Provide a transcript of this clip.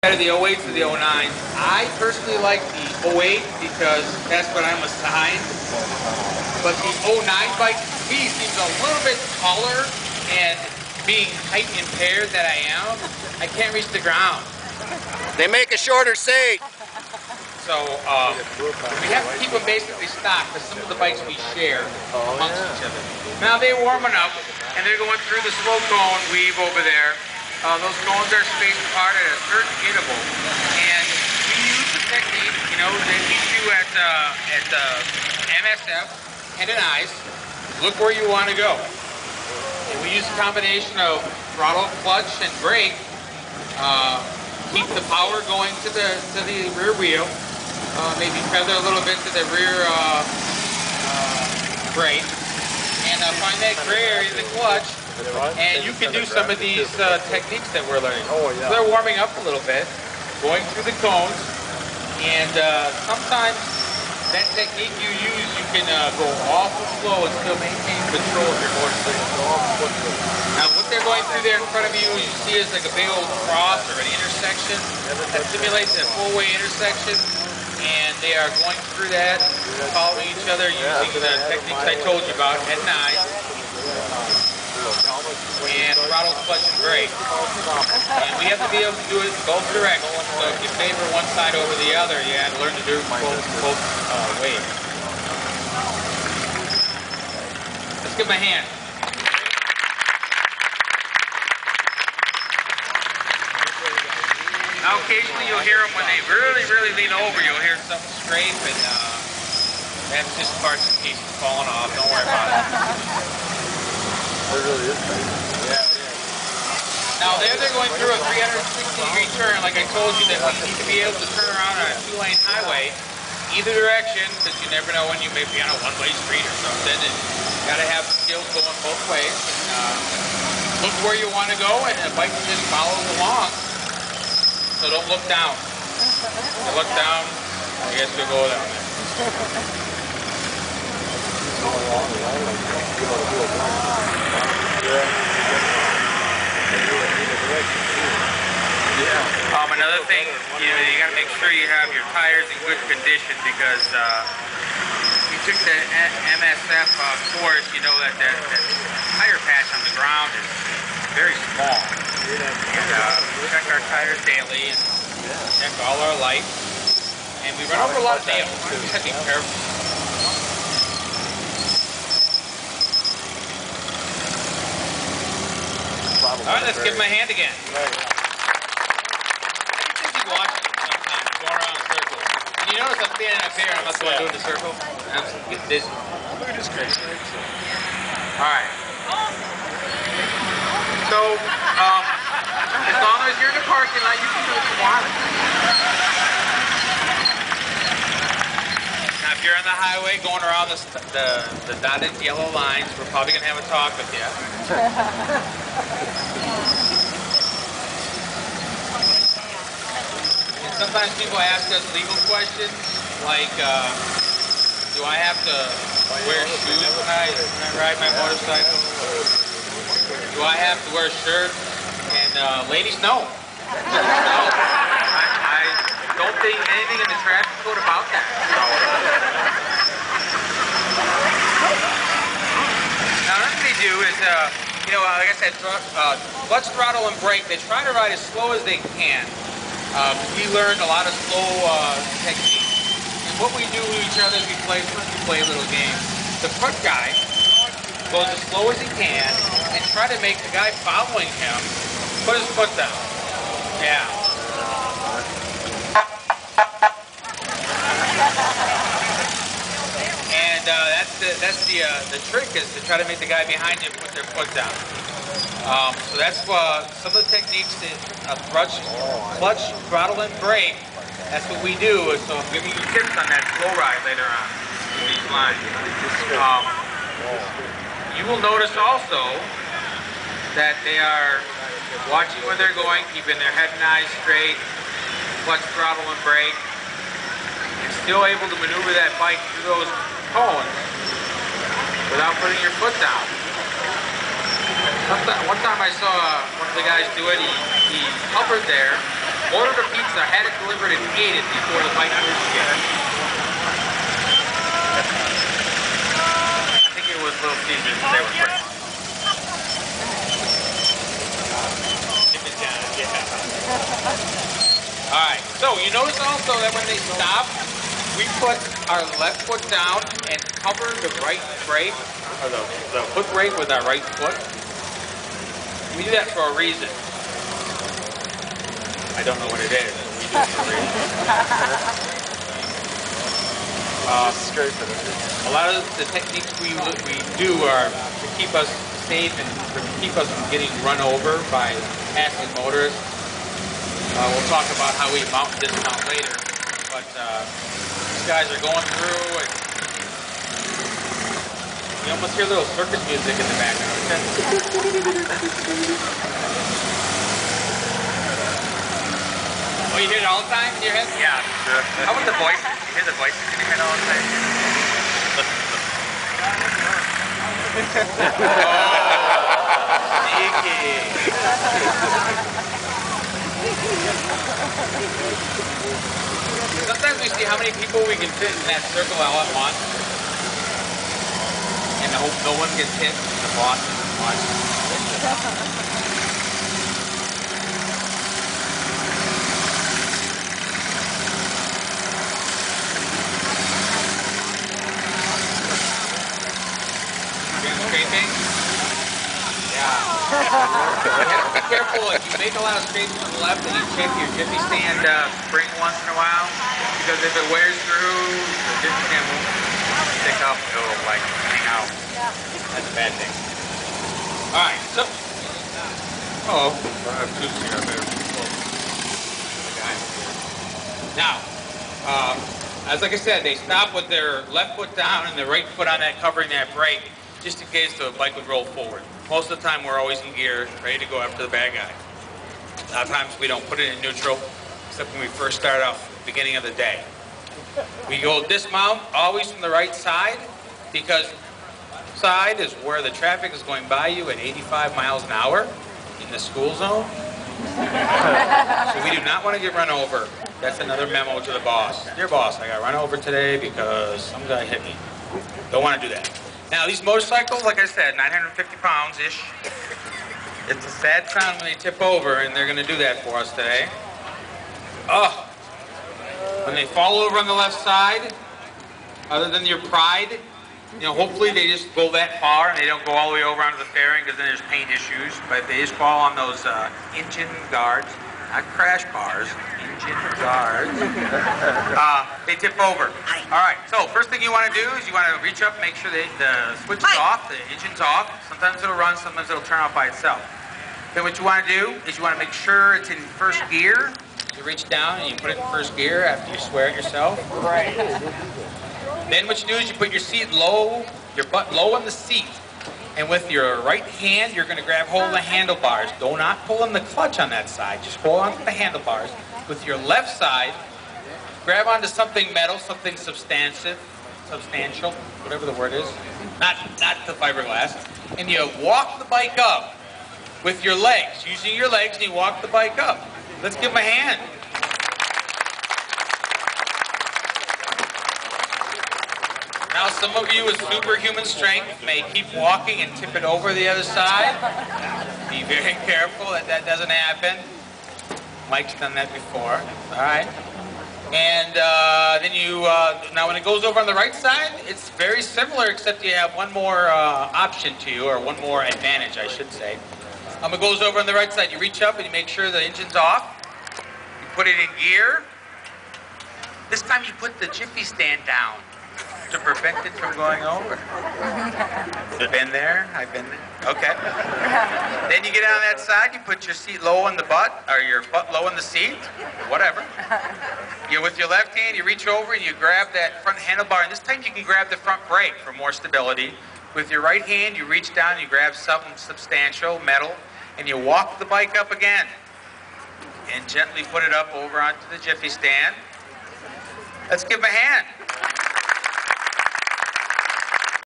Out of the 08s to the 09s. I personally like the 08 because that's what I'm assigned. But the 09 bike to me seems a little bit taller, and being height impaired that I am, I can't reach the ground. They make a shorter seat. So we have to keep them basically stocked because some of the bikes we share amongst each other. Now they're warming up and they're going through the slow cone weave over there. Those cones are spaced apart at a certain interval, and we use the technique, you know, that we do at MSF and an ice. Look where you want to go. And we use a combination of throttle, clutch, and brake. Keep the power going to the rear wheel. Maybe feather a little bit to the rear brake, and find that gray area in the clutch. And you can do some of these techniques that we're learning. So they're warming up a little bit, going through the cones, and sometimes that technique you use, you can go awful slow and still maintain control of your motorcycle. Now what they're going through there in front of you, you see is like a big old cross or an intersection that simulates a four-way intersection, and they are going through that, following each other using the techniques I told you about, head and eyes. And throttle, clutch, and brake. And we have to be able to do it in both directions. So if you favor one side over the other, you have to learn to do it both ways. Let's give them a hand. Now occasionally you'll hear them when they really lean over, you'll hear something scrape, and that's just parts and pieces falling off. Don't worry about it. It really is crazy. Yeah, it is. Now they're going through a 360-degree turn, like I told you, that we need to be able to turn around on a two-lane highway, either direction, because you never know when you may be on a one-way street or something, and you got to have skills going both ways. And, look where you want to go, and the bike just follows along. So don't look down. If you look down, I guess you'll go down there. Another thing, you got to make sure you have your tires in good condition, because if you took the MSF course, you know that tire patch on the ground is very small. And we check our tires daily and check all our lights, and we run over a lot of nails. We have to be careful. All right, let's give him a hand again. You notice I'm standing up here and I'm not the one doing the circle? I'm getting dizzy. Look at this crazy. Alright. So, as long as you're in the parking lot, you can do what you want. Now, if you're on the highway going around the dotted yellow lines, we're probably going to have a talk with you. Sometimes people ask us legal questions, like, do I have to wear shoes when I ride my motorcycle? Do I have to wear a shirt? And ladies, no. I don't think anything in the traffic code about that. So. Now, another thing they do is, you know, like I said, clutch, throttle, and brake, they try to ride as slow as they can. We learned a lot of slow techniques. And what we do with each other is we play a little game. The front guy goes as slow as he can and try to make the guy following him put his foot down. Yeah. And that's the trick, is to try to make the guy behind you put their foot down. So that's some of the techniques that clutch, throttle, and brake. That's what we do. So I'm giving you tips on that slow ride later on in these lines. You will notice also that they are watching where they're going, keeping their head and eyes straight, clutch, throttle, and brake, and still able to maneuver that bike through those cones without putting your foot down. One time I saw one of the guys do it. He hovered there Ordered a pizza, had it delivered, and ate it before the bike was here. I think it was Little Caesars. They were quick. All right, so you notice also that when they stop, we put our left foot down and cover the right brake, or the foot brake with our right foot. We do that for a reason. I don't know what it is, but we do it for a reason. A lot of the techniques we do are to keep us safe and to keep us from getting run over by passing motorists. We'll talk about how we mount and dismount later, but these guys are going through, and you almost hear a little circus music in the background. Oh, you hear it all the time in your head? Yeah, sure. How about the voices? You hear the voices in your head all the time? Sometimes we see how many people we can fit in that circle all at once. And I hope no one gets hit. The boss isn't watching. Scraping? Yeah. You have to be careful. If you make a lot of scrapes to the left, and you check your jiffy stand spring once in a while, because if it wears through, the jiffy stand won't stick up. It'll like hang out. That's a bad thing. All right. So, I have two here. I better close. Okay. Now, as like I said, they stop with their left foot down and their right foot on that, covering that brake, just in case the bike would roll forward. Most of the time, we're always in gear, ready to go after the bad guy. A lot of times, we don't put it in neutral, except when we first start off at the beginning of the day. We go dismount always from the right side, because side is where the traffic is going by you at 85 miles an hour in the school zone. So we do not want to get run over. That's another memo to the boss. Dear boss, I got run over today because some guy hit me. Don't want to do that. Now, these motorcycles, like I said, 950 pounds-ish. It's a sad sound when they tip over, and they're going to do that for us today. Oh, when they fall over on the left side, other than your pride, you know, hopefully they just go that far and they don't go all the way over onto the fairing, because then there's paint issues. But if they just fall on those engine guards, not crash bars, engine guards, they tip over. All right, so first thing you want to do is you want to reach up, make sure that the switch is off, the engine's off. Sometimes it'll run, sometimes it'll turn off by itself. Then what you want to do is you want to make sure it's in first gear. You reach down and you put it in first gear after you swear at yourself. Right. Then what you do is you put your seat low, your butt low on the seat. And with your right hand, you're going to grab hold of the handlebars. Do not pull on the clutch on that side. Just hold on to the handlebars. With your left side, grab onto something metal, something substantial, whatever the word is. Not the fiberglass. And you walk the bike up with your legs. Using your legs, and you walk the bike up. Let's give them a hand. Now, some of you with superhuman strength may keep walking and tip it over the other side. Be very careful that that doesn't happen. Mike's done that before. All right. And then you, now when it goes over on the right side, it's very similar, except you have one more option to you, or one more advantage, I should say. It goes over on the right side. You reach up and you make sure the engine's off. You put it in gear. This time you put the jiffy stand down to prevent it from going over. Been there? I've been there. Okay. Then you get on that side, you put your seat low on the butt, or your butt low on the seat, whatever. You, with your left hand, you reach over and you grab that front handlebar, and this time you can grab the front brake for more stability. With your right hand, you reach down and you grab something substantial, metal, and you walk the bike up again. And gently put it up over onto the jiffy stand. Let's give them a hand.